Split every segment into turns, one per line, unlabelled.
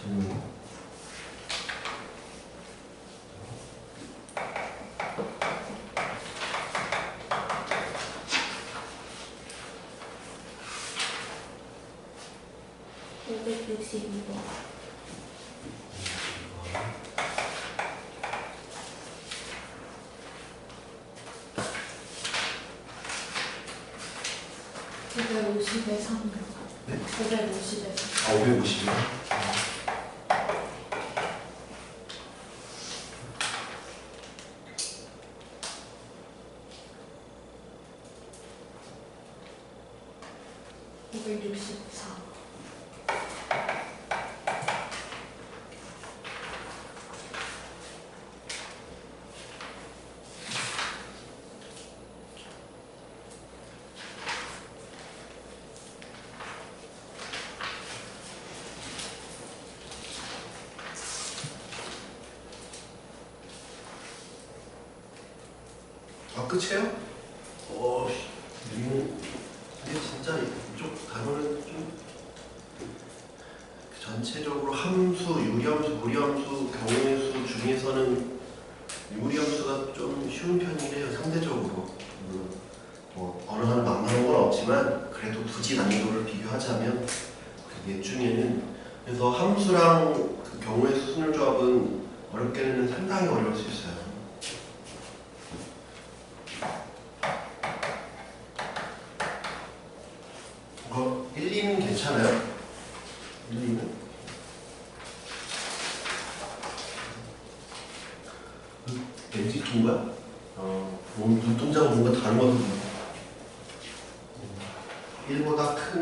질문.
(550에 3)
네?
550에 3
아, 550이요?
(564)
아, 끝이에요? 근데 진짜 이쪽 단어는 좀 전체적으로 함수, 유리함수, 무리함수, 경우의 수 중에서는 유리함수가 좀 쉬운 편이긴 해요, 상대적으로. 뭐 어느 하나 만만한 건 없지만 그래도 굳이 난이도를 비교하자면 그게 중에는 그래서 함수랑 그 경우의 수 순열 조합은 어렵게는 상당히 어려울 수 있어요. 이거 1, 2는 괜찮아요? 1, 2는? 왠지 둔가? 눈동자가 뭔가 다른 것 같은데 1보다 큰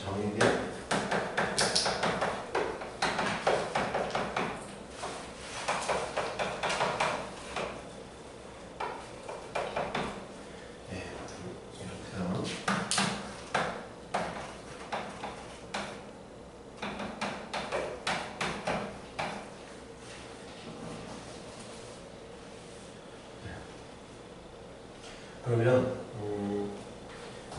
정의면 그러면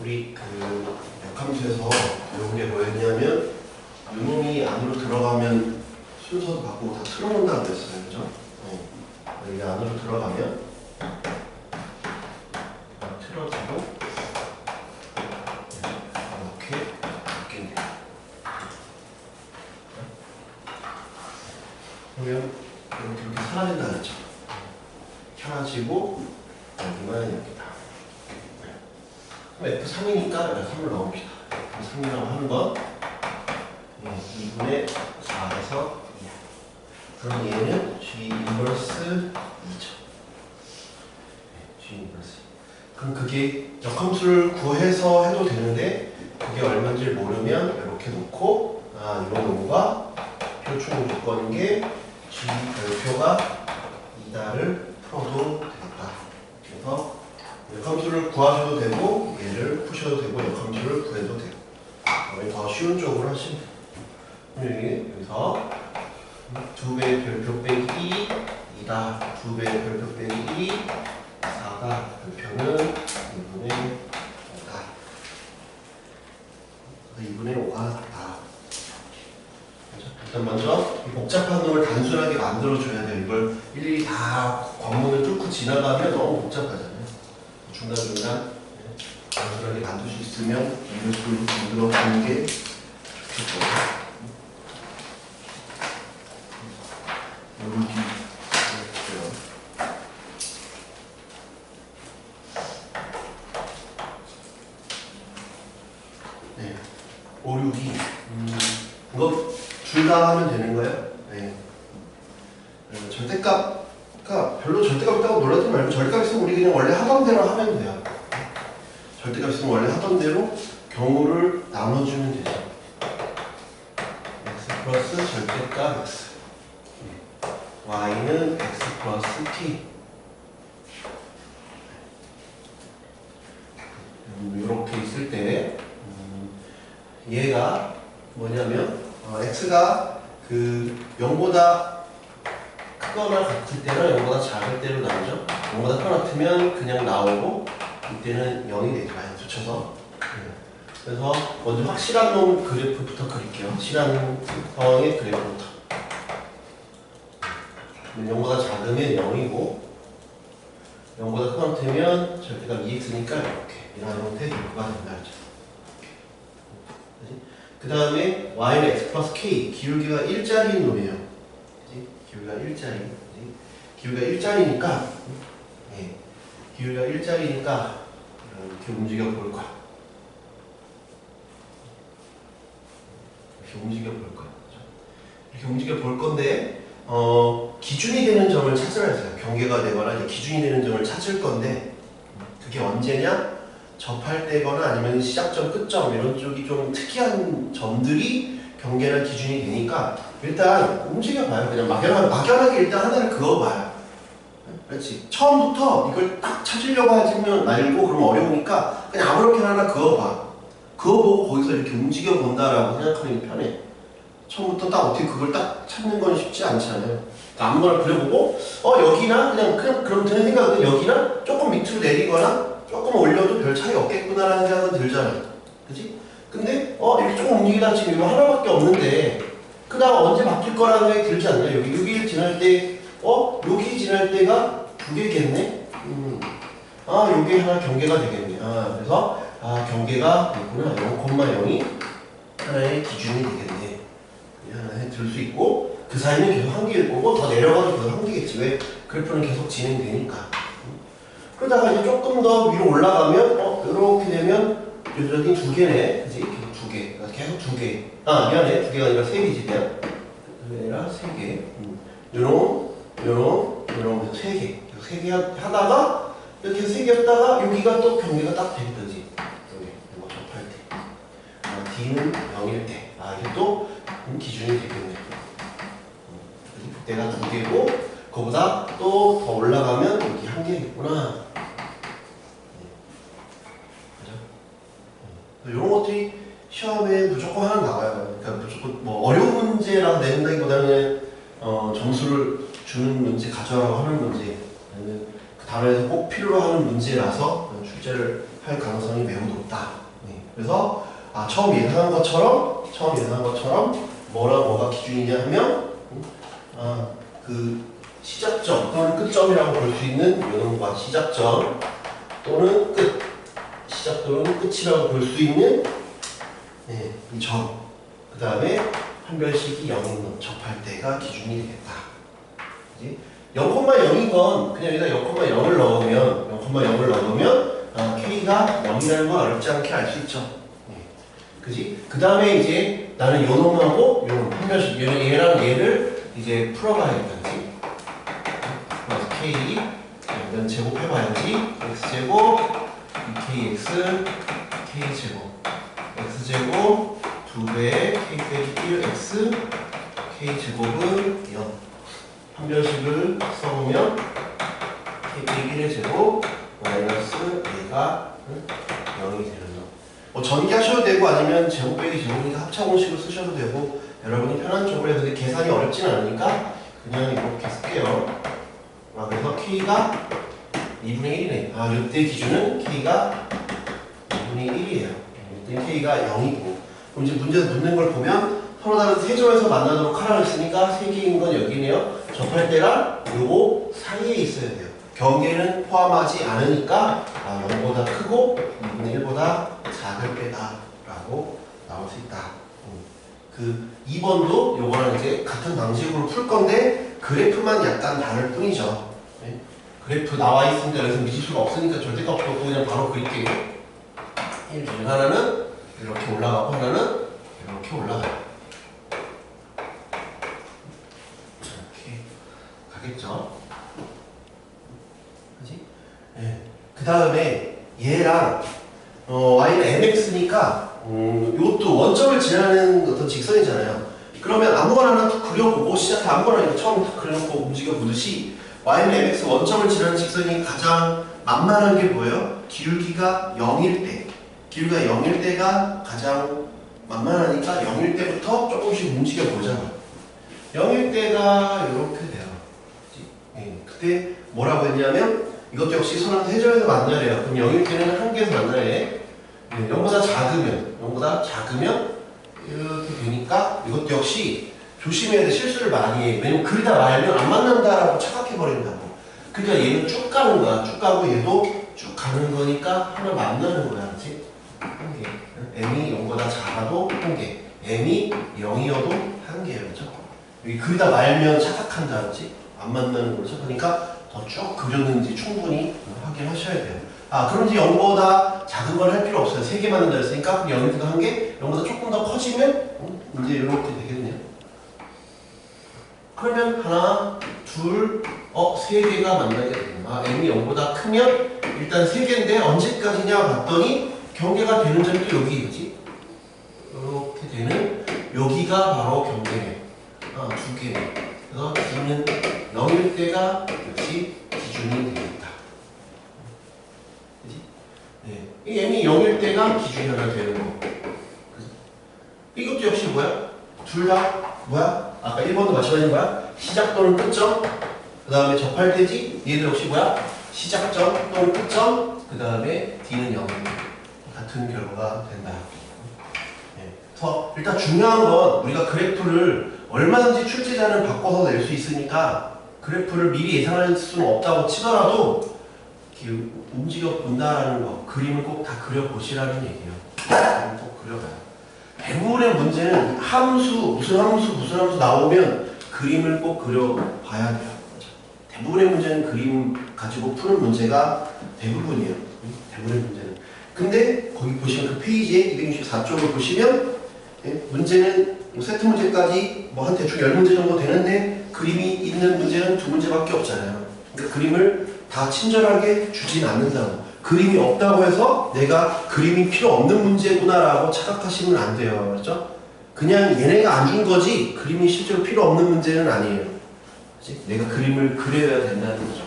우리 그 역함수에서 배운 게 뭐였냐면 유놈이 안으로 들어가면 순서도 바꾸고 다 틀어놓는다고 그랬어요, 그죠? 여기 안으로 들어가면 틀어주고 이렇게 바뀌네요. 그러면 이렇게 사라진다 그랬죠? 사라지고 여기만 여기다. 그럼 F3이니까 3을 넣읍시다. F3이라고 하는 건 2분의 4에서 2. 그럼 얘는 G 인버스 2죠. G 인버스. 그럼 그게 역함수를 구해서 해도 되는데 그게 얼마인지 모르면 이렇게 놓고 이런 경우가 표충 조건인 게 G 별표가 2다를 풀어도 되겠다. 그래서 역함수를 구하셔도 되고 얘를 푸셔도 되고 역함수를 구해도 되고 더 쉬운 쪽으로 하시면 돼요. 여기서 2배의 별표 빼기 2다 2배의 별표 빼기 2 4다 별표는 2분의 5다 2분의 5가 다 일단 먼저 이 복잡한 놈을 단순하게 만들어줘야 돼요. 이걸 일일이 다 관문을 뚫고 지나가면 너무 복잡하잖아요. 중간중간 단순하게 만들 수 있으면 이런 식으로 만들어주는 게 좋겠죠. 네, 5, 6이 이거 둘 다 하면 되는 거예요. 네. 절대값, 그러니까 별로 절대값 있다고 놀라지 말고 절대값 있으면 우리 그냥 원래 하던 대로 하면 돼요. 절대값 있으면 원래 하던 대로 경우를 나눠주면 되죠. x 플러스 절대값 x y는 x 플러스 t 이렇게 있을 때 얘가 뭐냐면 x가 그 0보다 크거나 같을 때나 0보다 작을 때로 나오죠. 0보다 크거나 같으면 그냥 나오고 이때는 0이 되죠. 많이 붙여서 그래서 먼저 확실한 놈 그래프부터 그릴게요. 확실한 상황의 그래프부터. 0보다 작으면 0이고 0보다 큰 형태면 절대값 2x니까 이렇게 이런 형태의 그래프가 된다. 그 다음에 y는 x 플러스 k, 기울기가 1짜리인 놈이에요. 그치? 기울기가 1짜리. 그치? 기울기가 1짜리니까 기울기가 1짜리니까 이렇게 움직여 볼 거야. 이렇게 움직여 볼 거야. 이렇게 움직여 볼 건데 기준이 되는 점을 찾으라 했어요. 경계가 되거나 이제 기준이 되는 점을 찾을 건데 그게 언제냐? 접할 때거나 아니면 시작점, 끝점 이런 쪽이 좀 특이한 점들이 경계나 기준이 되니까 일단 움직여봐요. 그냥 막연하게 일단 하나를 그어봐요. 그렇지. 처음부터 이걸 딱 찾으려고 하지면 말고 그러면 어려우니까 그냥 아무렇게나 하나 그어봐. 그어보고 거기서 이렇게 움직여 본다라고 생각하는 게 편해. 처음부터 딱 어떻게 그걸 딱 찾는 건 쉽지 않잖아요. 아무거나 그려보고 여기나 그냥 그럼 드는 생각은 여기나 조금 밑으로 내리거나 조금 올려도 별 차이 없겠구나라는 생각은 들잖아. 그치? 근데 이렇게 조금 움직이다 지금 이거 하나밖에 없는데 그다음 언제 바뀔 거라는 생각이 들지 않나요? 여기 6일 지날 때 여기 지날 때가 2개겠네? 요게 하나 경계가 되겠네. 그래서 경계가 있구나. 0,0이 하나의 기준이 되겠네. 하나에 들 수 있고 그 사이는 계속 한 개일 거고 더 내려가도 계속 한 개겠지. 왜? 그래프는 계속 진행되니까. 그러다가 이제 조금 더 위로 올라가면 이렇게 되면 여기 2개네. 그치? 계속 2개. 계속 2개. 미안해. 2개가 아니라 3개지 그냥. 2개 아니라 3개. 요런 3개. 3개 하다가 이렇게 3개 하다가 여기가 또 경계가 딱 되거지. 여기 이거 접할 때. D는 0일 때. 이게 또 기준이 되겠네. 그때가 2개고 그거보다 또 더 올라가면 여기 1개겠구나. 이런 것들이 시험에 무조건 하나 나와요. 그러니까 무조건 뭐 어려운 문제라고 내는다기보다는 점수를 주는 문제 가져라고 하는 문제, 아니면 그 단어에서 꼭 필요로 하는 문제라서 출제를 할 가능성이 매우 높다. 그래서 처음 예상한 것처럼 뭐가 기준이냐 하면 그 시작점 또는 끝점이라고 볼 수 있는 요놈과 시작점 또는 끝, 시작 또는 끝이라고 볼 수 있는 이 점, 그 다음에 판별식이 0인 놈 접할 때가 기준이 되겠다. 0,0인 건 그냥 여기다 0,0을 넣으면 K가 0이라는 건 어렵지 않게 알 수 있죠. 그지? 그 다음에 이제 나는 요 놈하고 요 판별식 얘랑 얘를 이제 풀어봐야겠지. 그래서 K 이런 제곱 해봐야지. X제곱 2KX K제곱 X제곱 2배의 K 빼기 1X K제곱은 0. 판별식을 써보면 K 빼기 1의 제곱 마이너스 A가 0이 되는 거. 전기하셔도 되고 아니면 제곱 빼기 제곱이니까 합차공식을 쓰셔도 되고 여러분이 편한 쪽으로 해서 계산이 어렵진 않으니까 그냥 이렇게 쓸게요. 그래서 K가 2분의 1이네. 이때 기준은 K가 2분의 1이에요. 이때 K가 0이고. 그럼 이제 문제에서 묻는 걸 보면 서로 다른 세조에서 만나도록 하라고 했으니까 3개인 건 여기네요. 접할 때랑 요거 사이에 있어야 돼요. 경계는 포함하지 않으니까 0보다 크고 2분의 1보다 작을 때다 라고 나올 수 있다. 그 2번도 요거랑 이제 같은 방식으로 풀 건데 그래프만 약간 다를 뿐이죠. 그래프 나와 있으니까 여기서 미지수가 없으니까 절대값 없고 그냥 바로 그릴게요. 하나는 이렇게 올라가고 하나는 이렇게 올라가요. 이렇게 가겠죠. 그지? 그 다음에 얘랑 y는 mx니까 이것도 원점을 지나는 어떤 직선이잖아요. 그러면 아무거나 하나 툭 그려보고 시작해 아무거나 이렇게 처음 툭 그려놓고 움직여보듯이 y는 mx 원점을 지나는 직선이 가장 만만한 게 뭐예요? 기울기가 0일 때. 기울기가 0일 때가 가장 만만하니까 0일 때부터 조금씩 움직여보자고요. 0일 때가 이렇게 돼요. 그때 뭐라고 했냐면 이것도 역시 선한 세점에서 만나래요. 그럼 0일 때는 한 개에서 만나래. 네, 0보다 작으면 이렇게 되니까 이것도 역시 조심해야 돼. 실수를 많이 해. 왜냐면 그리다 말면 안 만난다라고 착각해버린다고. 그러니까 얘는 쭉 가는 거야. 쭉 가고 얘도 쭉 가는 거니까 하나 만나는 거야. 그렇지? 한 개. m이 0보다 작아도 한 개. m이 0이어도 한 개예요. 그렇죠? 여기 그리다 말면 착각한다. 그렇지? 안 만나는 거죠. 그러니까 더 쭉 그렸는지 충분히 확인하셔야 돼요. 아, 그럼 이제 0보다 작은 걸 할 필요 없어요. 3개 만든다 했으니까 0보다 한 개, 0보다 조금 더 커지면 이제 이렇게 되겠네요. 그러면 하나, 둘, 세 개가 만나게 되네요. 아, m이 0보다 크면 일단 3개인데 언제까지냐 봤더니 경계가 되는 점이 또 여기겠지. 이렇게 되는 여기가 바로 경계네. 아, 2개네. 그래서 D는 0일 때가 역시 기준이 되겠다. 그치? 네. 이 m이 0일 때가 기준이 하나 되는 거. 그치? 이것도 역시 뭐야? 둘 다 뭐야? 아까 1번도 마찬가지인 거야? 시작 또는 끝점, 그 다음에 접할 때지. 얘도 역시 뭐야? 시작점 또는 끝점, 그 다음에 D는 0. 같은 결과가 된다. 네. 그래서 일단 중요한 건 우리가 그래프를 얼마든지 출제자는 바꿔서 낼 수 있으니까 그래프를 미리 예상할 수는 없다고 치더라도 이렇게 움직여 본다라는 거, 그림을 꼭 다 그려보시라는 얘기예요. 그림을 꼭 그려봐요. 대부분의 문제는 무슨 함수 나오면 그림을 꼭 그려봐야 돼요. 대부분의 문제는 그림 가지고 푸는 문제가 대부분이에요. 대부분의 문제는. 근데 거기 보시면 그 페이지에 264쪽을 보시면 문제는 세트 문제까지 뭐 한 대충 10문제 정도 되는데 그림이 있는 문제는 2문제밖에 없잖아요. 그러니까 그림을 다 친절하게 주진 않는다고. 그림이 없다고 해서 내가 그림이 필요 없는 문제구나라고 착각하시면 안 돼요. 그렇죠? 그냥 얘네가 안 준 거지 그림이 실제로 필요 없는 문제는 아니에요. 그치? 내가 그림을 그려야 된다는 거죠.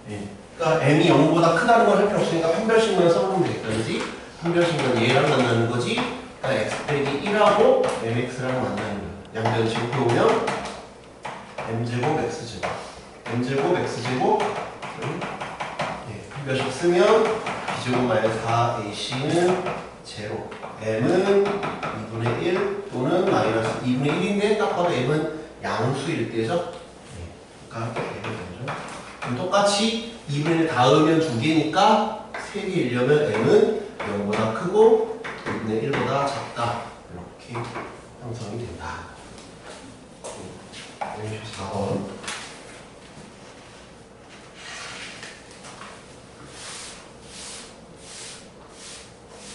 예. 그러니까 m이 0보다 크다는 걸 할 필요 없으니까 판별식만 써보면 되겠다지. 판별식만 얘랑 만나는 거지. 그러니까 x 빼기 1하고 mx랑 만나는 거예요. 양변 제곱해오면 m제곱 x제곱 m제곱 x제곱 판별식 쓰면 b제곱 마이너스 4ac는 제로, m은 2분의 1 또는 마이너스 2분의 1인데 딱 봐도 m은 양수일 때죠. 그러니까 이렇게 되죠. 그럼 똑같이 2분의 1 닿으면 2개니까 3개이려면 m은 0보다 크고 2분의 1보다 작다. 이렇게 형성이 된다. 4번.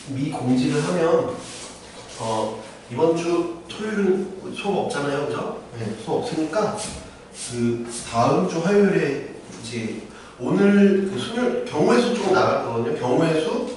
미공지를 하면 이번 주 토요일은 수업 없잖아요, 그죠? 네, 수업 없으니까 그 다음 주 화요일에 이제 오늘 그 수능 경우의 수 좀 나갈 거거든요. 경우의 수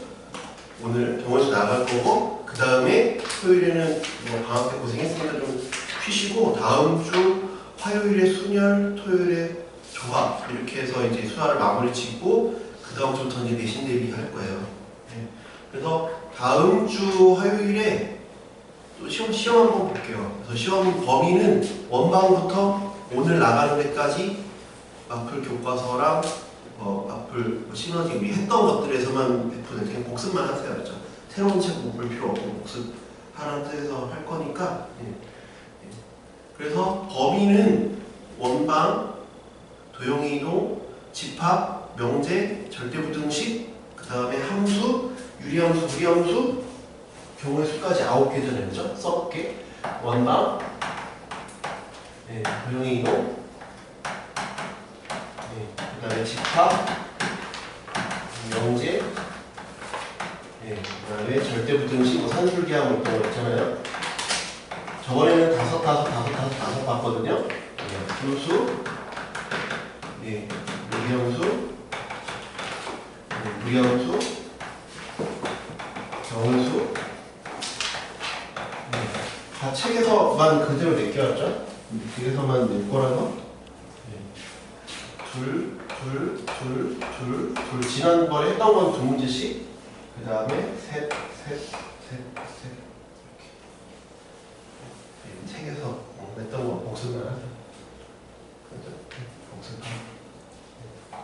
오늘 경우의 수 나갈 거고 그 다음에 토요일에는 뭐 방학 때 고생했으니까 좀 쉬시고 다음 주 화요일에 순열, 토요일에 조합 이렇게 해서 이제 수화를 마무리 짓고 그 다음 주부터 이제 내신 대비 할 거예요. 네. 그래서 다음 주 화요일에 또 시험 한번 볼게요. 그래서 시험 범위는 원방부터 오늘 나가는 데까지 마플 교과서랑 마플 시너지 우리 했던 것들에서만 베푸는 그냥 복습만 하세요. 그렇죠? 새로운 책 못 볼 필요 없고 복습하라는 뜻에서 할 거니까. 그래서 범위는 원방, 도형의 이동, 집합, 명제, 절대부등식, 그 다음에 함수, 유리함수, 무리함수, 경우의 수까지 9개 전했죠? 써볼게. 원방, 도형의 이동, 그 다음에 집합, 명제, 그 다음에 절대부등식, 산술기하고 있던 거 있잖아요. 저번에는 다섯 봤거든요. 분수, 유리함수, 무리함수, 경우수. 다 책에서만 그대로 내껴왔죠? 책에서만 낼 거라서 둘, 지난번에 했던 건 2문제씩 그 다음에 셋 이렇게 책에서 냈던 거 복습만 하죠.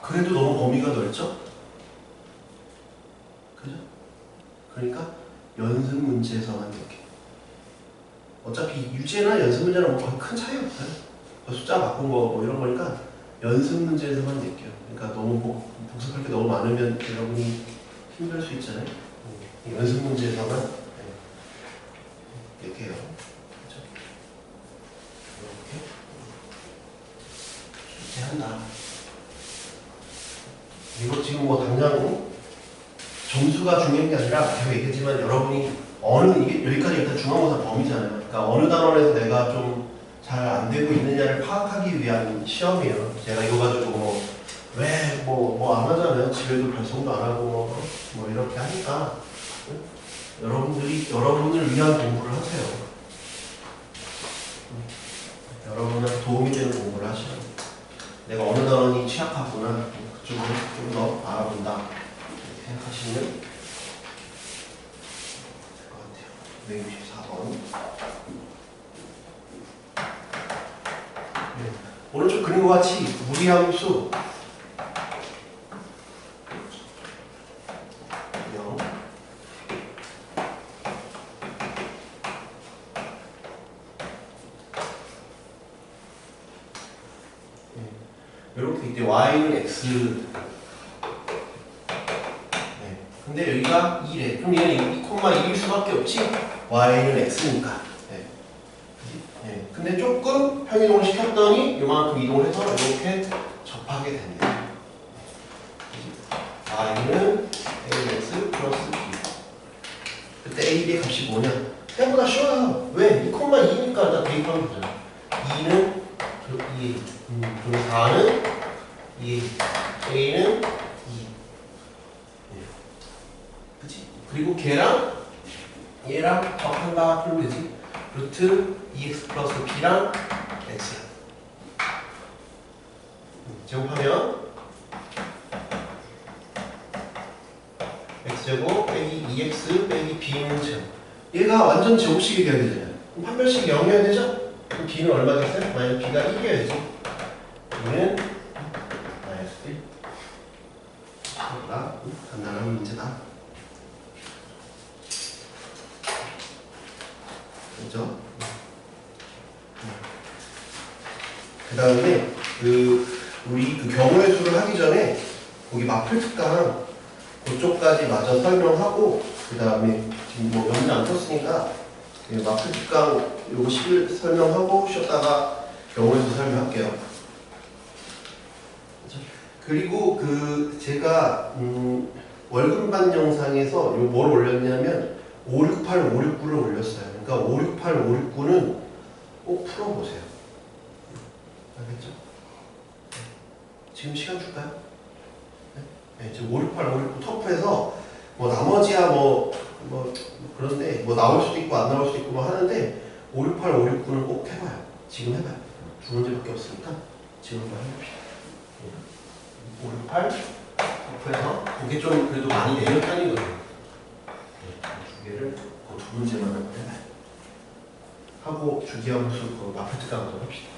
그래도 너무 범위가 넓죠? 그죠? 그러니까 연습 문제에서만 이렇게. 어차피 유제나 연습 문제는 뭐 거의 큰 차이 없어요. 숫자 바꾼 거 뭐 이런 거니까 연습 문제에서만 느껴요. 그러니까 너무 복습할 게 너무 많으면 여러분이 힘들 수 있잖아요. 연습 문제에서만 이렇게 해요. 그렇죠? 이렇게 한다. 그리고 지금 뭐 당장 점수가 중요한 게 아니라 제가 얘기했지만 여러분이 이게 여기까지 일단 중간고사 범위잖아요. 그러니까 어느 단원에서 내가 좀 잘 안 되고 있느냐를 파악하기 위한 시험이에요. 제가 이거 가지고 왜 안 하잖아요. 집에도 발송도 안 하고 뭐 이렇게 하니까 여러분을 위한 공부를 하세요. 여러분한테 도움이 되는 공부를 하시라고. 내가 어느 단원이 취약하구나. 그쪽을 좀 더 알아본다. 이렇게 생각하시면 될 것 같아요. 264번. 오른쪽 그림과 같이 무리함수 0 이렇게 이때 y는 x 근데 여기가 2래. 그럼 얘는 2,2일 수밖에 없지. y는 x니까. 근데 조금 평이동을 시켰더니 이만큼 이동을 해서 이렇게 접하게 된다. y는 ax 플러스 b. 그때 a, b의 값이 뭐냐? 생각보다 쉬워요. 왜? 2,2니까 다 대입하면 되잖아. 2는 2, 그리고 4는 2, a는 2. 그치? 그리고 얘랑 합한다 풀면 되지. 루트 2x 플러스 b랑 x. 제곱하면 x제곱 빼기 2x 빼기 b는 제곱. 얘가 완전 제곱식이 돼야 되잖아요. 그럼 판별식이 0이어야 되죠? 그럼 b는 얼마겠어요? 만약 b가 1이어야지. b는 마이너스 1. 간단한 문제다. 그죠? 그 다음에 우리 경우의 수를 하기 전에 거기 마플 특강 그쪽까지 마저 설명하고 그 다음에 지금 뭐 연대 안 썼으니까 마플 특강 요거 10일 설명하고 쉬었다가 경우의 수 설명할게요. 그죠? 그리고 제가 월급반 영상에서 요 뭘 올렸냐면 568, 569를 올렸어요. 그러니까 568, 569는 꼭 풀어보세요. 알겠죠? 지금 시간 줄까요? 네, 지금 568, 569 터프해서 뭐 나머지야 그런데 뭐 나올 수도 있고 안 나올 수도 있고 뭐 하는데 568, 569는 꼭 해봐요. 지금 해봐요. 두 문제밖에 없으니까 지금 한번 해봅시다. 568 터프해서 그게 좀 그래도 많이 내는 편이거든요. 두 개를 그 두 문제만 해봐요. 하고 주기함수 그 마플 특강 좀 합시다.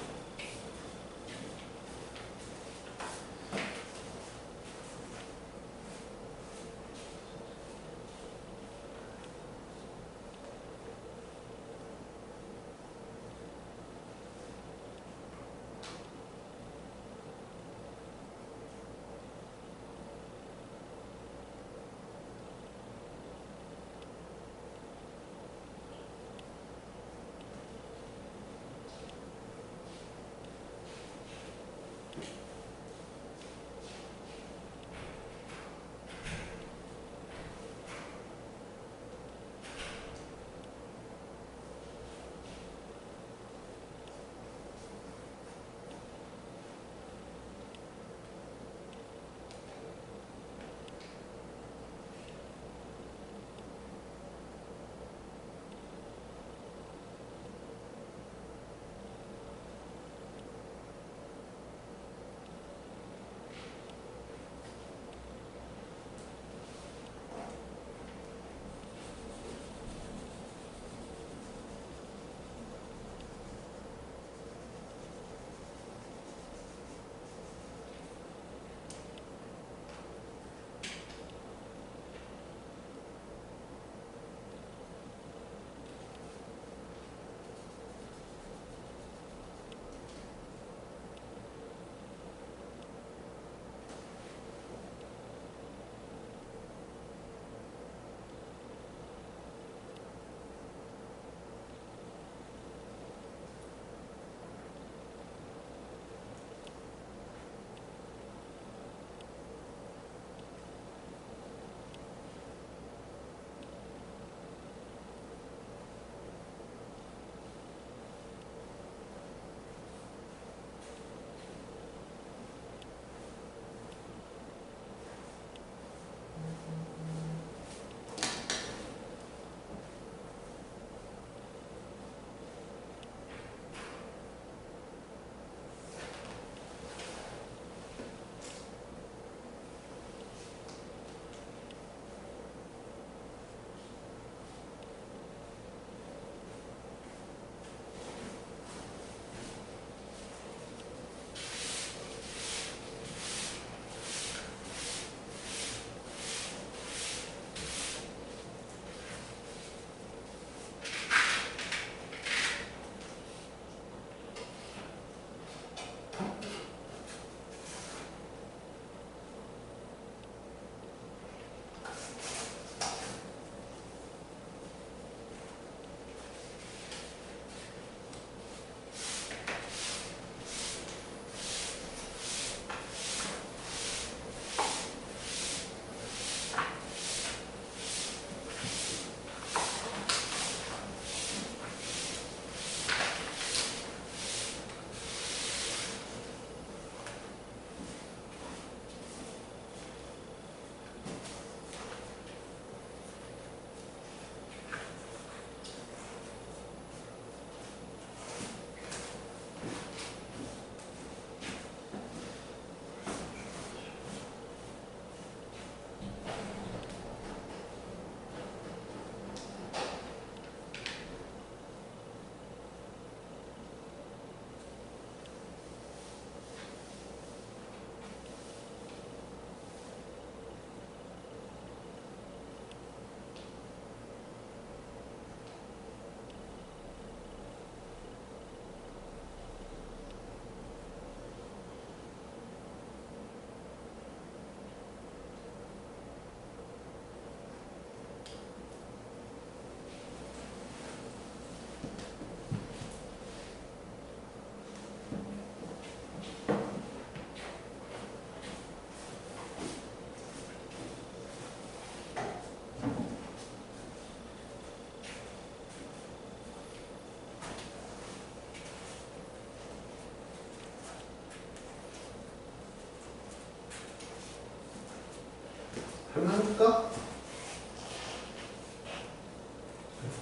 풀까?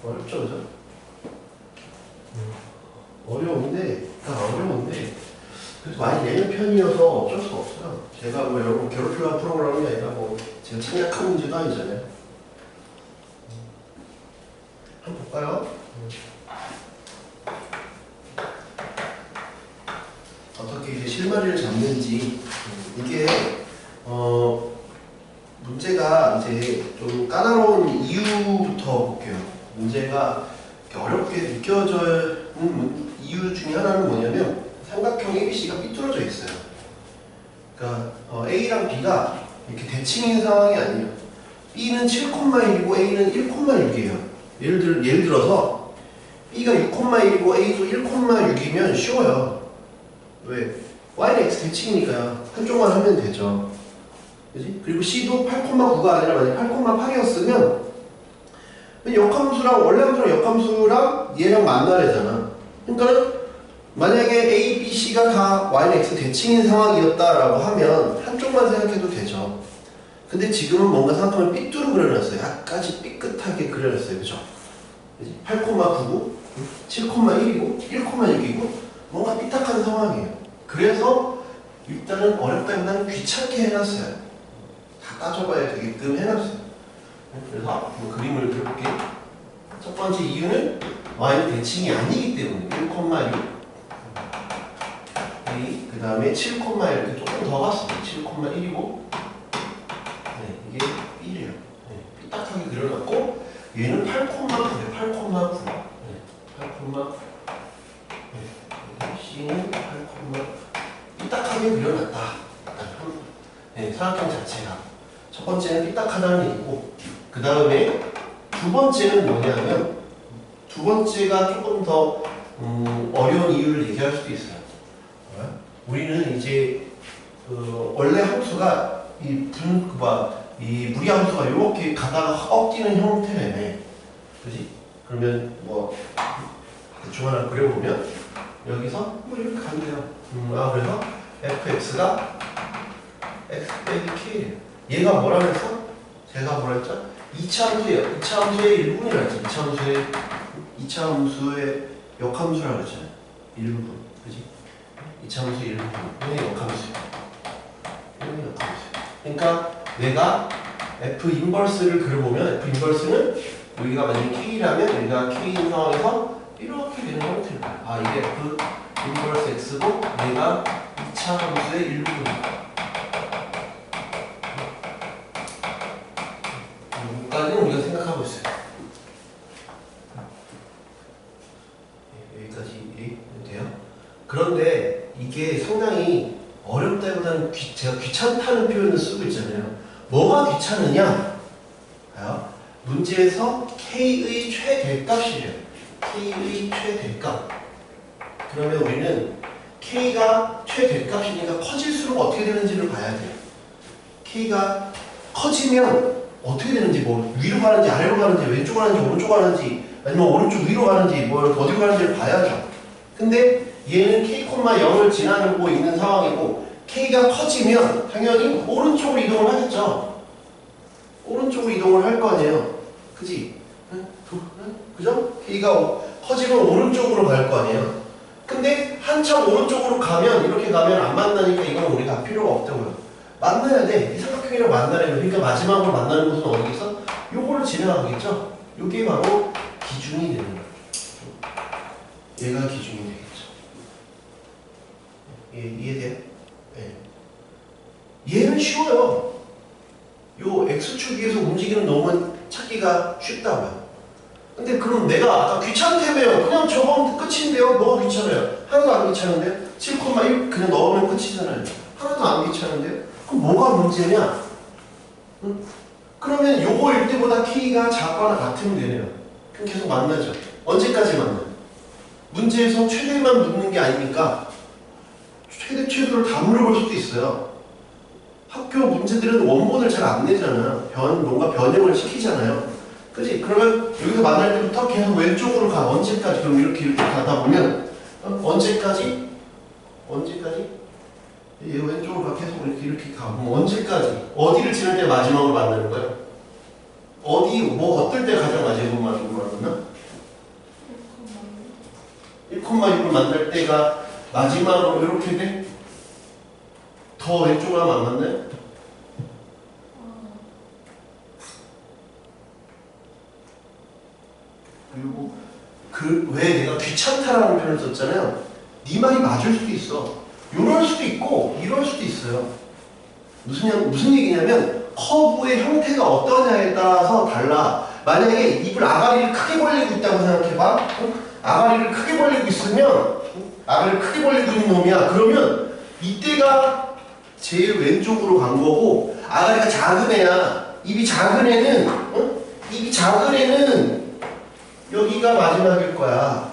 어렵죠, 그죠? 어려운데, 그래서 많이 내는 편이어서 어쩔 수 없어요. 제가 뭐 여러분 괴롭히려고 프로그램이 아니라 뭐 제가 창작한 문제도 아니잖아요. 한번 볼까요? 어떻게 이제 실마리를 잡는지. 이게 문제가 이제 좀 까다로운 이유부터 볼게요. 문제가 이렇게 어렵게 느껴지는 이유 중에 하나는 뭐냐면 삼각형 ABC가 삐뚤어져 있어요. 그러니까 A랑 B가 이렇게 대칭인 상황이 아니에요. B는 7,1이고 A는 1,6이에요. 예를 들어서 B가 6,1이고 A도 1,6이면 쉬워요. 왜? Y는 X 대칭이니까요. 한쪽만 하면 되죠. 그지? 그리고 C도 8,9가 아니라 만약에 8,8이었으면 역함수랑 원래 함수랑 역함수랑 얘랑 만나래잖아. 그러니까 만약에 A, B, C가 다 Y는 X 대칭인 상황이었다라고 하면 한쪽만 생각해도 되죠. 근데 지금은 뭔가 생각하면 삐뚤어 그려놨어요. 약간씩 삐끗하게 그려놨어요. 그죠? 8,9고 7,1이고 1,6이고 뭔가 삐딱한 상황이에요. 그래서 일단은 어렵다기보다는 귀찮게 해놨어요. 다 따져봐야 되게끔 해놨어요. 그래서 그림을 그려볼게요. 첫 번째 이유는 Y는 대칭이 아니기 때문에 1,6 A, 그 다음에 7,1 이렇게 조금 더 갔어요. 7,1이고 네, 이게 1이에요. 네, 삐딱하게 그려놨고 얘는 8,9래요. 8,9 네, 8,9 네, C는 8,9 삐딱하게 그려놨다. 네, 삼각형 자체가 첫 번째는 삐딱하다는 얘기고 그 다음에 두 번째는 뭐냐면 두 번째가 조금 더 어려운 이유를 얘기할 수도 있어요. 우리는 이제 원래 함수가 이 무리함수가 이렇게 가다가 꺾이는 형태라며. 그지? 그러면 뭐 대충 하나 그려보면 여기서 뭐 이렇게 가면 돼요. 그래서 fx가 x 빼기 k예요. 얘가 뭐라면서? 제가 뭐라 했죠? 2차 함수예요. 2차 함수의 일부분이라 했죠. 2차 함수의 역함수라고 그랬잖아요. 일부분. 그지? 2차 함수의 일부분. 이게 역함수예요. 이게 역함수예요. 그러니까 내가 f 인버스를 그려보면 f 인버스는 여기가 만약에 k라면 여기가 k인 상황에서 이렇게 되는 형태를 봐요. 아, 이게 f 인버스 x고 얘가 2차 함수의 일부분이다. 여기까지는 우리가 생각하고 있어요. 여기까지 돼요. 그런데 이게 상당히 어렵다기보다는 제가 귀찮다는 표현을 쓰고 있잖아요. 뭐가 귀찮으냐? 문제에서 k의 최대값이래요. k의 최대값. 그러면 우리는 k가 최대값이니까 커질수록 어떻게 되는지를 봐야 돼요. k가 커지면 어떻게 되는지, 뭐 위로 가는지 아래로 가는지 왼쪽 가는지 오른쪽 가는지 아니면 오른쪽 위로 가는지 뭐 어디로 가는지를 봐야죠. 근데 얘는 k,0을 지나고 있는 상황이고 k가 커지면 당연히 오른쪽으로 이동을 하겠죠. 오른쪽으로 이동을 할 거 아니에요. 그지? 그죠? k가 커지면 오른쪽으로 갈 거 아니에요. 근데 한참 오른쪽으로 가면 이렇게 가면 안 만나니까 이건 우리가 필요가 없다고요. 만나야 돼. 이 삼각형이랑 만나려면. 그러니까 마지막으로 만나는 곳은 어디겠어? 요거를 지나가겠죠? 요게 바로 기준이 되는 거죠. 얘가 기준이 되겠죠. 이해돼요? 네. 얘는 쉬워요. 요 x축위에서 움직이는 놈은 찾기가 쉽다고요. 근데 그럼 내가 아까 귀찮다며요. 그냥 적으면 끝인데요. 뭐가 귀찮아요? 하나도 안 귀찮은데요? 7,1 그냥 넣으면 끝이잖아요. 하나도 안 귀찮은데요? 그럼 뭐가 문제냐? 응? 그러면 요거일 때보다 k가 작거나 같으면 되네요. 그럼 계속 만나죠. 언제까지 만나요? 문제에서 최대만 묻는 게 아니니까 최대를 다 물어볼 수도 있어요. 학교 문제들은 원본을 잘 안 내잖아요. 뭔가 변형을 시키잖아요. 그치? 그러면 여기서 만날 때부터 계속 왼쪽으로 가. 언제까지? 그럼 이렇게 가다 보면 언제까지? 얘 왼쪽으로 가. 계속 이렇게 가. 그럼 언제까지? 어디를 지날 때 마지막으로 만나는 거예요? 어디 뭐 어떨 때 가장 마지막으로 만나? 1,6을 만날 때가 마지막으로 이렇게 돼? 더 왼쪽으로 하면 안 맞나요? 그리고 왜 내가 귀찮다라는 표현을 썼잖아요. 네 말이 맞을 수도 있어. 이럴 수도 있고 이럴 수도 있어요. 무슨 얘기냐면 커브의 형태가 어떠냐에 따라서 달라. 만약에 입을 아가리를 크게 벌리고 있다고 생각해봐. 아가리를 크게 벌리고 있으면 아가리를 크게 벌리고 있는 놈이야. 그러면 이때가 제일 왼쪽으로 간 거고 아가리가 작은 애야. 입이 작은 애는 여기가 마지막일 거야.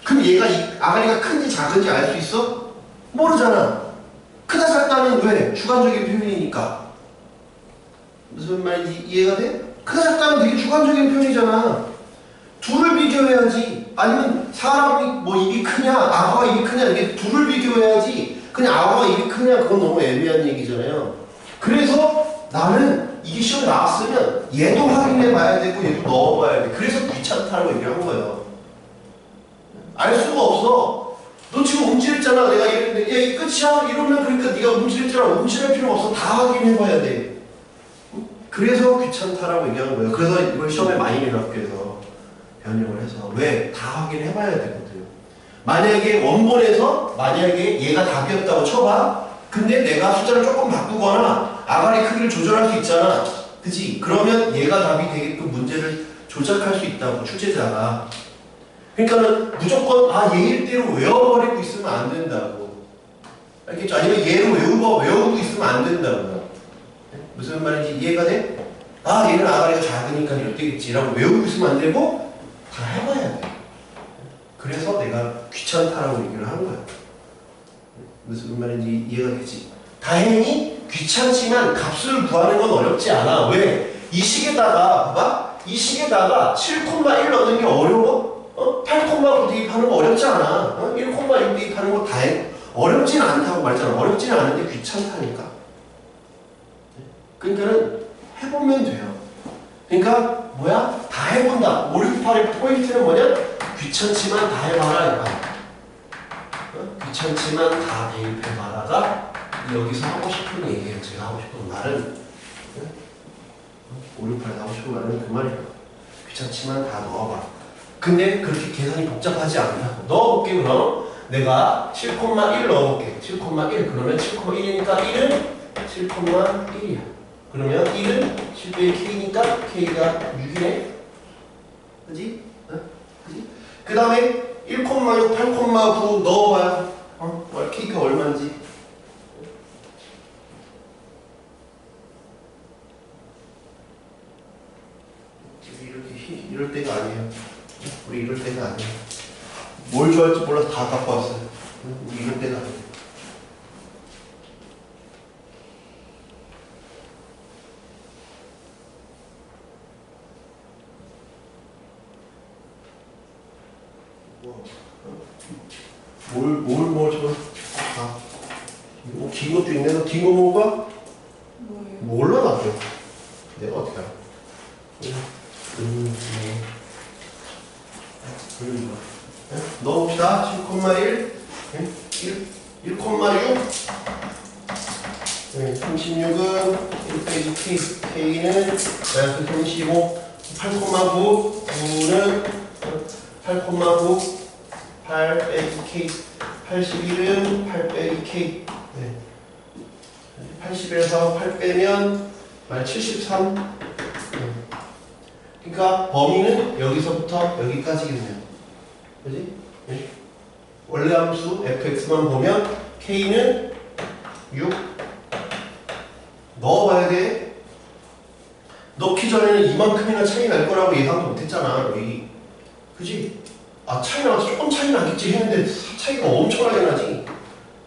그럼 얘가 아가리가 큰지 작은지 알 수 있어? 모르잖아. 크다 작다는 왜? 주관적인 표현이니까. 무슨 말인지 이해가 돼? 크다 작다는 되게 주관적인 표현이잖아. 둘을 비교해야지. 아니면 사람이 뭐 입이 크냐, 악어가 입이 크냐 이렇게 둘을 비교해야지. 그냥 악어가 입이 크냐 그건 너무 애매한 얘기잖아요. 그래서 나는 이게 시험에 나왔으면 얘도 확인해 봐야 되고 얘도 넣어봐야 돼. 그래서 귀찮다고 얘기를 한 거예요. 알 수가 없어. 너 지금 움찔했잖아. 내가 이랬는데 야 이 끝이야? 이러면 그러니까 네가 움찔했잖아. 움찔할 필요가 없어. 다 확인해 봐야 돼. 그래서 귀찮다라고 얘기하는 거예요. 그래서 이걸 시험에 많이 내는 학교에서 변형을 해서 왜? 다 확인해 봐야 되거든. 만약에 원본에서 만약에 얘가 답이었다고 쳐봐. 근데 내가 숫자를 조금 바꾸거나 아가리 크기를 조절할 수 있잖아. 그치? 그러면 얘가 답이 되게끔 문제를 조작할 수 있다고 출제자가. 그러니까는 무조건 얘 1대로 외워버리고 있으면 안 된다고. 알겠죠? 아니면 얘를 외우고 있으면 안 된다고. 무슨 말인지 이해가 돼? 얘는 아가리가 작으니까 이럴 때겠지라고 외우고 있으면 안 되고 다 해봐야 돼. 그래서 내가 귀찮다라고 얘기를 하는 거야. 무슨 말인지 이해가 되지? 다행히 귀찮지만 값을 구하는 건 어렵지 않아. 왜? 이 식에다가 봐봐. 이 식에다가 7,1 넣는 게 어려워? 8,9 대입하는 거 어렵지 않아. 1,6 대입하는 거 어렵진 않다고 말했잖아. 어렵지는 않은데 귀찮다니까. 그러니까는 해보면 돼요. 그러니까 뭐야? 다 해본다. 5, 6, 8의 포인트는 뭐냐? 귀찮지만 다 해봐라 이거야. 귀찮지만 다 대입해봐라가 여기서 하고 싶은 얘기예요. 제가 하고 싶은 말은 5, 6, 8에 하고 싶은 말은 그 말이에요. 귀찮지만 다 넣어봐. 근데 그렇게 계산이 복잡하지 않다. 넣어볼게. 그럼 내가 7,1 넣어볼게. 7,1 그러면 7,1이니까 1은 7,1이야. 그러면 1은 7배의 K니까 K가 6이네. 그지? 그지? 그 다음에 1,6, 8,9 넣어봐요. K가 얼마인지. 이렇게 이럴 때가 아니에요. 우리 이럴 때가 아니에요. 뭘 좋아할지 몰라서 다 갖고 왔어요. 우리 이럴 때가 아니에요. 뭐, 긴 것도 있네. 너 긴 거 먹을까?
뭐예요?
몰라, 나도. 내가 어떻게 알아? 넣어봅시다. 7,1. 1,6. 36은 1 빼기 K. K는 마이너스 35. 8,9. 9는 8,9. 8 빼기 K. 81은 8 빼기 K. 81에서 8 빼면 말 73. 그러니까 범위는 여기서부터 여기까지겠네요. 그지? 원래 함수 fx만 보면 k는 6. 넣어봐야 돼. 넣기 전에는 이만큼이나 차이 날 거라고 예상도 못했잖아. 너희. 그지? 차이 나서 조금 차이 나겠지 했는데 차이가 엄청나게 나지.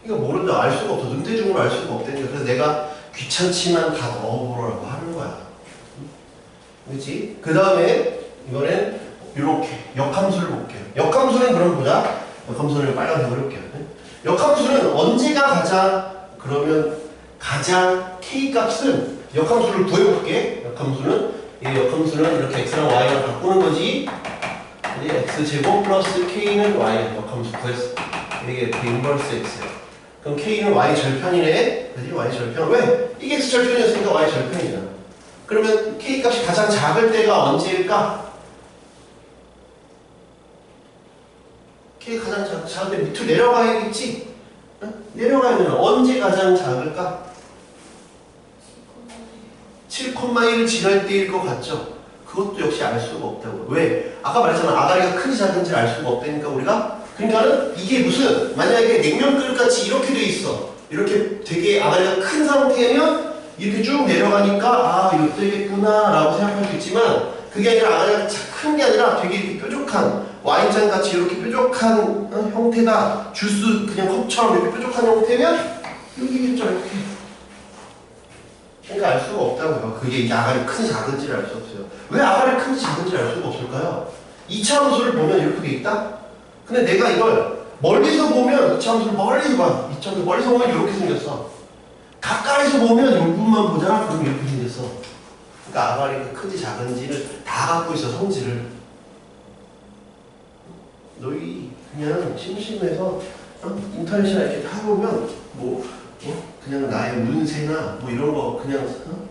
그러니까 모른다. 알 수가 없어. 눈대중으로 알 수가 없다니까. 그래서 내가 귀찮지만 다 넣어보라고 하는 거야. 그렇지? 그 다음에 이번엔 이렇게 역함수를 볼게요. 역함수는 그럼 보자. 역함수는 빨간색으로 해볼게요. 역함수는 언제가 가장 그러면 가장 K 값은 역함수를 구해볼게. 역함수는 이 역함수는 이렇게 x랑 y랑 바꾸는 거지. 이제 x제곱 플러스 k는 y 역함수 구했어. 이게 인버스 x야. 그럼 k는 y 절편이네. 그지? y 절편. 왜? 이게 x 절편이었으니까 y 절편이잖아. 그러면 k 값이 가장 작을 때가 언제일까? k 가장 작을 때 밑으로 내려가야겠지? 응? 내려가면 언제 가장 작을까? 7,1을 지날 때일 것 같죠? 그것도 역시 알 수가 없다고. 왜? 아까 말했잖아. 아가리가 큰지 작은지 알 수가 없다니까 우리가. 그러니까는 이게 무슨 만약에 냉면 그릇같이 이렇게 돼 있어. 이렇게 되게 아가리가 큰 상태면 이렇게 쭉 내려가니까 아 이거 되겠구나 라고 생각할 수 있지만 그게 아니라 아가리가 큰 게 아니라 되게 이렇게 뾰족한 와인잔 같이 이렇게 뾰족한 형태다. 주스 그냥 컵처럼 이렇게 뾰족한 형태면 여기겠죠 이렇게. 그러니까 알 수가 없다고요. 그게 이게 아가리 큰지 작은지를 알 수 없어요. 왜 아가리 큰지 작은지를 알 수가 없을까요? 2차 함수를 보면 이렇게 돼 있다? 근데 내가 이걸 멀리서 보면 2차 함수를 멀리서 봐. 2차 함수 멀리서 보면 이렇게 생겼어. 가까이서 보면 이 부분만 보잖아. 그럼 이렇게 생겼어. 그러니까 아가리가 큰지 작은지를 다 갖고 있어. 성질을. 너희 그냥 심심해서 인터넷이나 이렇게 타보면 그냥 나의 운세나 뭐 이런 거 그냥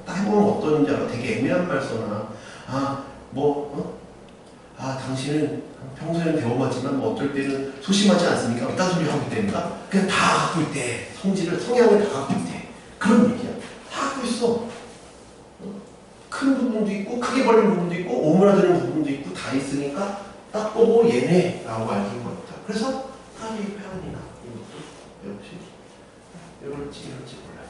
딱 해보면 어떤지 알아? 되게 애매한 말 써놔. 당신은 평소에는 배워봤지만 뭐 어떨 때는 소심하지 않습니까? 어떤 소리 하고 있다니까? 그냥 다 갖고 있대. 성향을 다 갖고 있대. 그런 얘기야. 다 갖고 있어. 큰 부분도 있고 크게 벌린 부분도 있고 오므라드는 부분도 있고 다 있으니까 딱 보고 얘네 라고 알 수가 있다. 그래서 타리 표현이나 이것도 역시 이럴지 몰라요.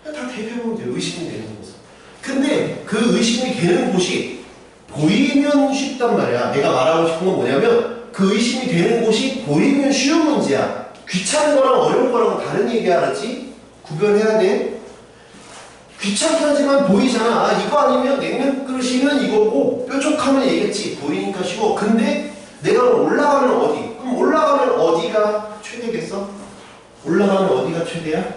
다 대표하면 돼요. 의심이 되는 곳은. 근데 그 의심이 되는 곳이 보이면 쉽단 말이야. 내가 말하고 싶은 건 뭐냐면 그 의심이 되는 곳이 보이면 쉬운 문제야. 귀찮은 거랑 어려운 거랑 다른 얘기 알았지? 구별해야 돼. 귀찮긴 하지만 보이잖아. 아 이거 아니면 냉면 그릇이면 이거고 뾰족하면 얘겠지. 보이니까 쉬워. 근데 내가 올라가면 어디? 그럼 올라가면 어디가 최대겠어? 올라가면 어디가 최대야?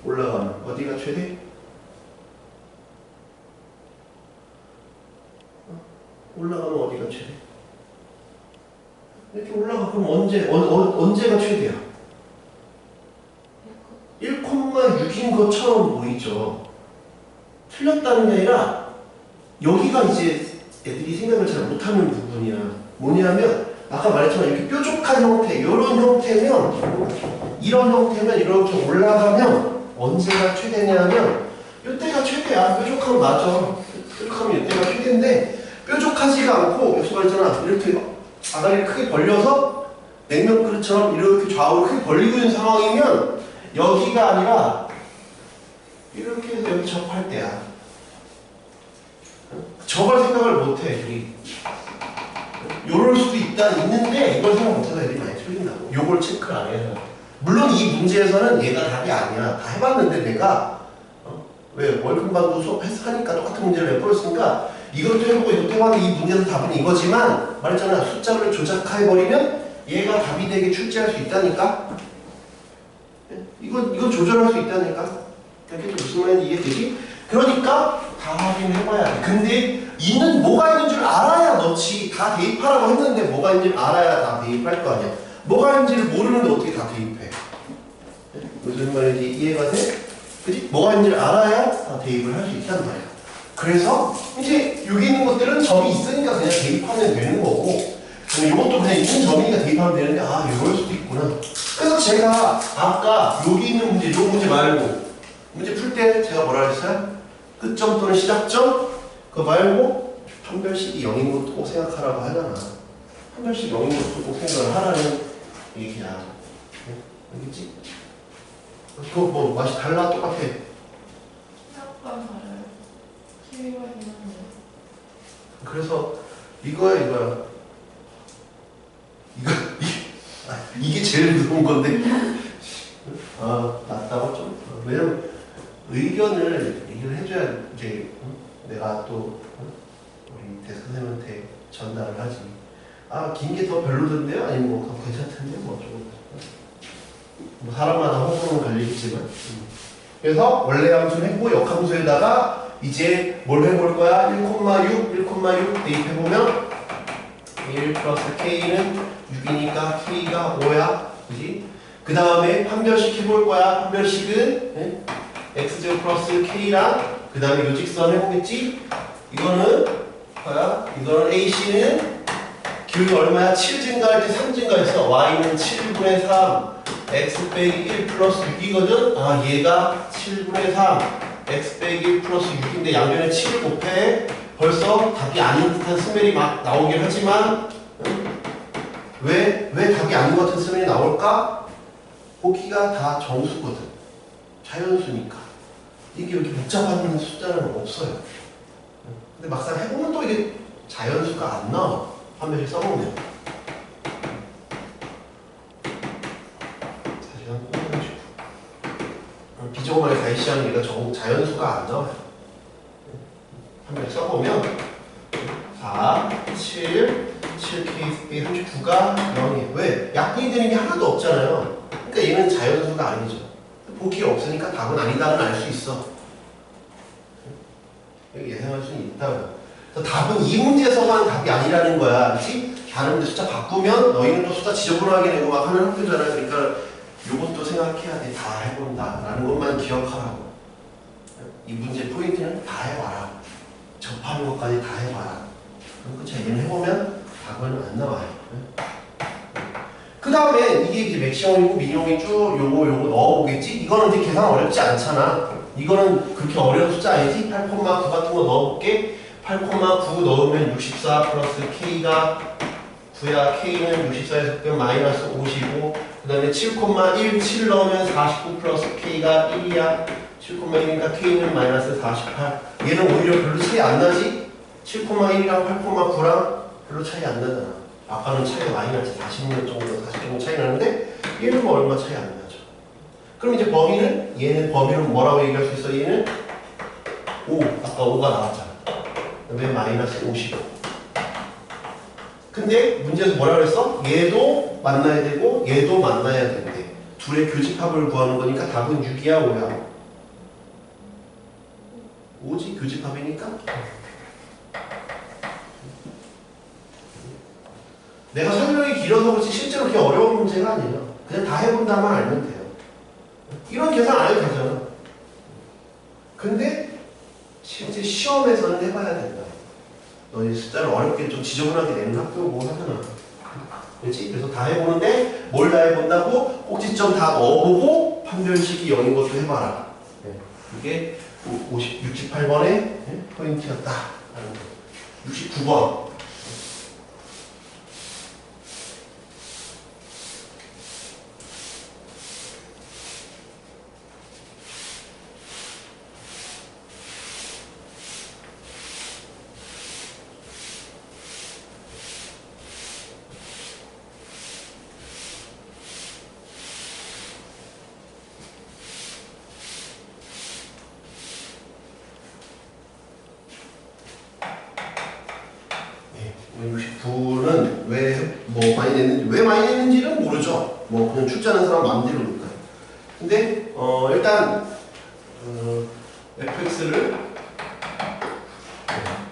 올라가면 어디가 최대? 올라가면 어디가 최대? 이렇게 올라가. 그럼 언제가 최대야? 1,6인 것처럼 보이죠. 틀렸다는 게 아니라 여기가 이제 애들이 생각을 잘 못하는 부분이야. 뭐냐면 아까 말했지만 이렇게 뾰족한 형태, 이런 형태면 이런 형태면 이렇게 올라가면 언제가 최대냐면 이때가 최대야. 뾰족하면 맞아. 뾰족하면 이때가 최대인데 뾰족하지가 않고 여기서 말했잖아. 이렇게 아가리를 크게 벌려서 냉면 그릇처럼 이렇게 좌우로 크게 벌리고 있는 상황이면 여기가 아니라 이렇게 해서 여기 접할 때야. 저걸 생각을 못해 애들이. 요럴 수도 있는데 이걸 생각 못해서 애들이 많이 틀린다고. 요걸 체크를 안 해서. 물론 이 문제에서는 얘가 답이 아니야. 다 해봤는데 내가 왜 월급반도 수업하니까 똑같은 문제를 내버렸으니까 이것도 해보고 이것도 해봤는데 이 문제에서 답은 이거지만 말했잖아. 숫자를 조작해버리면 얘가 답이 되게 출제할 수 있다니까. 이건 조절할 수 있다니까. 이게 무슨 말인지 이해되지? 그러니까 다 확인해봐야 돼. 근데 뭐가 있는 줄 알아야 넣지. 다 대입하라고 했는데 뭐가 있는 줄 알아야 다 대입할 거 아니야. 뭐가 있는지를 모르는데 어떻게 다 대입해? 무슨 말인지 이해가 돼? 그치? 뭐가 있는지를 알아야 다 대입을 할 수 있단 말이야. 그래서 이제 여기 있는 것들은 점이 있으니까 그냥 대입하면 되는 거고, 이것도 그냥 있는 점이니까 대입하면 되는데 이럴 수도 있구나. 그래서 제가 아까 여기 있는 문제, 요 문제 말고 문제 풀 때 제가 뭐라 그랬어요? 끝점 또는 시작점? 그거 말고 판별식이 0인 것도 꼭 생각하라고 하잖아. 판별식 0인 것도 꼭 생각을 하라는 얘기야. 알겠지? 그거 뭐 맛이 달라? 똑같아?
생각보다 달아요. 키위가 있는데.
그래서 이거야. 이게 제일 무서운 건데. 맞다고 좀. 왜냐면 의견을 얘기를 해줘야 이제 내가 또 우리 대사 선생님한테 전달을 하지. 긴 게 더 별로던데요? 아니면 뭐 더 괜찮던데? 뭐 사람마다 호불호는 갈리겠지만. 그래서 원래 함수는 했고 역함수에다가 이제 뭘 해볼 거야? 1,6 대입해보면 1 플러스 K는 6이니까 K가 5야. 그지? 그 다음에 판별식 해볼 거야. 판별식은 X제곱 플러스 K랑 그 다음에 요직선 해보겠지? 이거는 뭐야? 이거는 AC는 기울기 얼마야? 7 증가할 때 3 증가했어. Y는 7분의 3 X 빼기 1 플러스 6이거든? 아 얘가 7분의 3 X 빼기 1 플러스 6인데 양변에 7을 곱해. 벌써 답이 아닌 듯한 스멜이 막 나오긴 하지만 왜 답이 아닌 것 같은 스멜이 나올까? 보기가 다 정수거든. 자연수니까. 이게 이렇게 복잡한 숫자는 없어요. 근데 막상 해보면 또 이게 자연수가 안 나와. 판별식 써보면. 사실 한 비정말의 가이시한 얘가 자연수가 안 나와요. 판별식 써보면 4, 7, 7K 39가 0이에요. 왜? 약분이 되는 게 하나도 없잖아요. 그러니까 얘는 자연수가 아니죠. 보기가 없으니까 답은 아니다는 알 수 있어. 여기 예상할 수는 있다고요. 그래서 답은 이 문제에서만 답이 아니라는 거야. 그렇지? 다른 문제 숫자 바꾸면 너희는 또 숫자 지저분하게 내고 막 하는 학교잖아. 그러니까 이것도 생각해야 돼. 다 해본다 라는 것만 기억하라고. 이 문제 포인트는 다 해봐라. 접하는 것까지 다 해봐라. 그럼 그쵸? 얘는 해보면 답은 안 나와요. 그 다음에 이게 이제 맥시멈이고 미니멈이 쭉 요거 넣어보겠지? 이거는 이제 계산 어렵지 않잖아. 이거는 그렇게 어려운 숫자 아니지? 8,9 같은 거 넣어볼게. 8,9 넣으면 64 플러스 K가 9야. K는 64에서 빼면 마이너스 55. 그 다음에 7,1 7 넣으면 49 플러스 K가 1이야. 7,1이니까 K는 마이너스 48. 얘는 오히려 별로 차이 안 나지? 7,1이랑 8,9랑 별로 차이 안 나잖아. 아까는 차이가 많이 났지. 40년 정도, 40 정도 차이 나는데 얘는 뭐 얼마 차이 안 나죠. 그럼 이제 범위는? 얘는 범위는 뭐라고 얘기할 수 있어? 얘는 5. 아까 5가 나왔잖아. 왜 마이너스 55? 근데 문제에서 뭐라 그랬어? 얘도 만나야 되고 얘도 만나야 된대. 둘의 교집합을 구하는 거니까 답은 6이야 5야? 5지 교집합이니까. 내가 설명이 길어서 그렇지 실제로 그렇게 어려운 문제가 아니에요. 그냥 다 해본다만 알면 돼요. 이런 계산 안 해도 되잖아. 근데 실제 시험에서는 해봐야 된다. 너희 숫자를 어렵게 좀 지저분하게 내는 학교고 하잖아. 그렇지? 그래서 다 해보는데 뭘 다 해본다고? 꼭지점 다 넣어보고 판별식이 0인 것도 해봐라. 이게 68번의 포인트였다. 69번. 왜 많이 냈는지는 모르죠. 뭐 그냥 출제하는 사람 마음대로니까. 근데 일단 fx를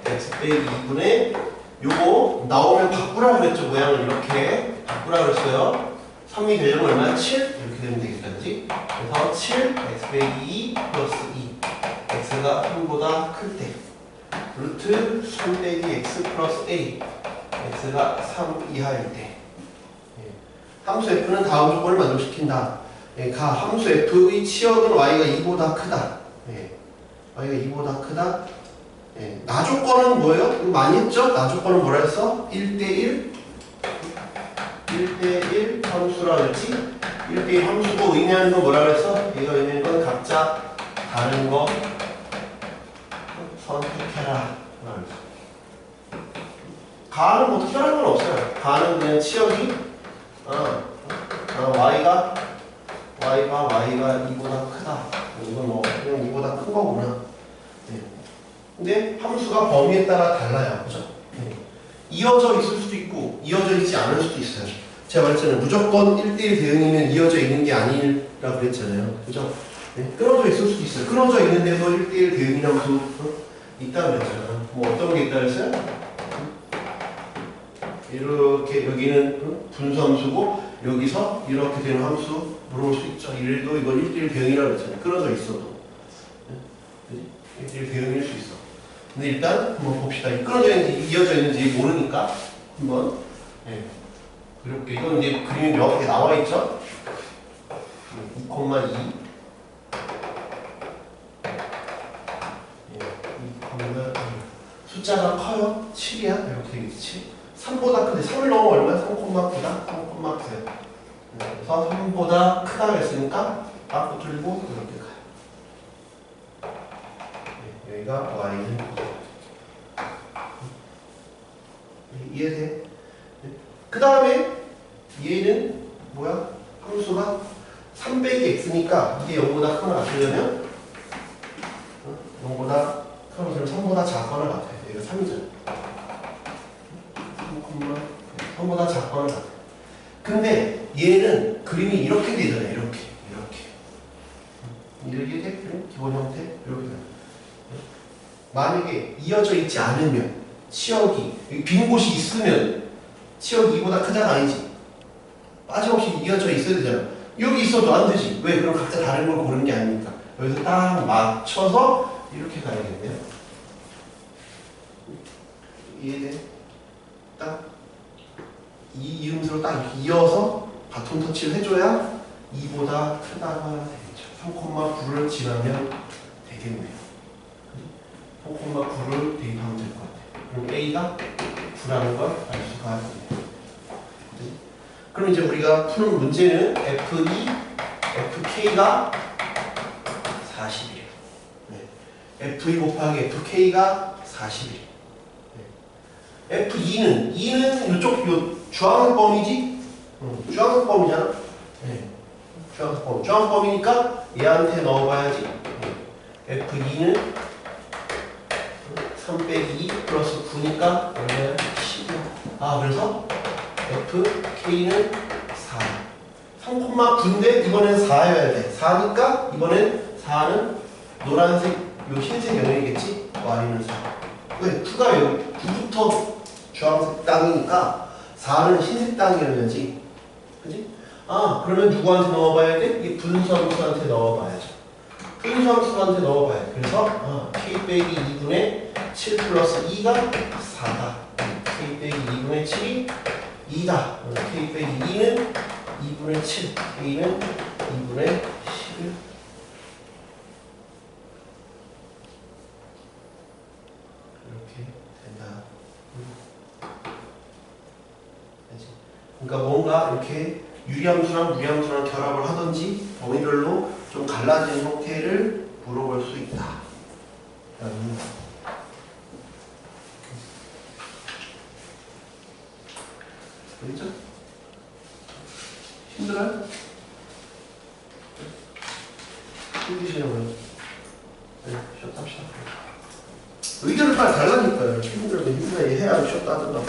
x 빼기 2분의 요거 나오면 바꾸라고 그랬죠. 모양을 이렇게 바꾸라고 그랬어요. 3이 되려면 얼마야? 7? 이렇게 되면 되겠다. 그지? 그래서 7 x 빼기 2 플러스 2 x가 3보다 클 때 루트 3 빼기 x 플러스 a x가 3 이하일 때 함수 f는 다음 조건을 만족시킨다. 함수 f의 치역은 y가 2보다 크다. y가 2보다 크다. 나 조건은 뭐예요? 이거 많이 했죠? 나 조건은 뭐라 했어? 1대1 1대1 함수라 그랬지? 1대1 함수고 의미하는 건 뭐라 그랬어? 얘가 의미하는 건 각자 다른 거 선택해라. 가는 뭐 특별한 건 없어요. 가는 그냥 치역이 y가 2보다 크다. 이건 뭐 그냥 2보다 큰 거구나. 근데 함수가 범위에 따라 달라요. 그죠? 이어져 있을 수도 있고 이어져 있지 않을 수도 있어요. 제가 말했잖아요. 무조건 1대1 대응이면 이어져 있는 게 아니라고 그랬잖아요. 그죠? 네? 끊어져 있을 수도 있어요. 끊어져 있는데도 1대1 대응인 함수 있다 그랬잖아. 뭐 어떤 게 있다 그랬어요? 이렇게 여기는 분수함수고 여기서 이렇게 되는 함수 물어볼 수 있죠. 이래도 이건 1대1 대응이라고 그랬잖아요. 끊어져 있어도. 네? 1대1 대응일 수 있어. 근데 일단 한번 봅시다. 끊어져 있는지 이어져 있는지 모르니까 한번 그려볼게요. 이건 이제 그림이 명확하게 나와 있죠. 2,2 숫자가 커요. 7이야. 이렇게 되겠지. 3보다 크대. 3을 넣으면 얼마야? 3,9다. 3,9. 그래서 3보다 크다 그랬으니까 앞으로 줄이고 이렇게 가요. 여기가 y는 이해돼? 그 다음에 얘는 뭐야? 함수가 300x니까 이게 0보다 크거나 같으려면 0보다 크면 3보다 작거나 같아요. 얘가 3이잖아. 3보다 작거나 같아요. 근데 얘는 그림이 이렇게 되잖아요. 이렇게. 이렇게 돼? 기본 형태? 이렇게 돼. 만약에 이어져 있지 않으면 치역이 빈 곳이 있으면 치역이 2보다 크잖아. 아니지? 빠짐없이 이어져 있어야 되잖아. 여기 있어도 안 되지. 왜? 그럼 각자 다른 걸 고르는 게 아니니까. 여기서 딱 맞춰서 이렇게 가야겠네요. 이해돼? 딱 이 음수로 딱 이렇게 이어서 바톤 터치를 해줘야 2보다 크다가 되겠죠. 3,9를 지나면 되겠네요. 3,9를 대입하면 될 것 같아요. 그럼 A가 9라는 걸 알 수가 있네요. 그럼 이제 우리가 푸는 문제는 F2, FK가 40이에요. F2 곱하기 FK가 40이에요. F2는 이쪽 요 주황범이지? 주황범이잖아. 주황범이니까 얘한테 넣어봐야지. F2는 3 빼기 2 플러스 9니까 얼마야? 10이야. 그래서 FK는 4. 3,9인데 이번엔 4여야 돼. 4니까 이번엔 4는 노란색 요 흰색 영역이겠지? Y는 4. 왜? 9가 여기 9부터 주황색 땅이니까 4는 흰색 땅이어야지. 그지? 그러면 누구한테 넣어봐야 돼? 이 분수함수한테 넣어봐야죠. 분수함수한테 넣어봐야 돼. 그래서 K 빼기 2분의 7 플러스 2가 4다. K 빼기 2분의 7이 2다. K 빼기 2는 2분의 7. K는 2분의 11. 이렇게 된다. 그러니까 뭔가 이렇게 유리함수랑 무리함수랑 결합을 하든지 범위별로 좀 갈라진 형태를 물어볼 수 있다. 그렇죠? 힘들어요? 힘드시냐고요? 네, 쉬었다 합시다. 의견을 빨리 달라니까요. 힘들면 힘들게 해야 쉬었다 하든가.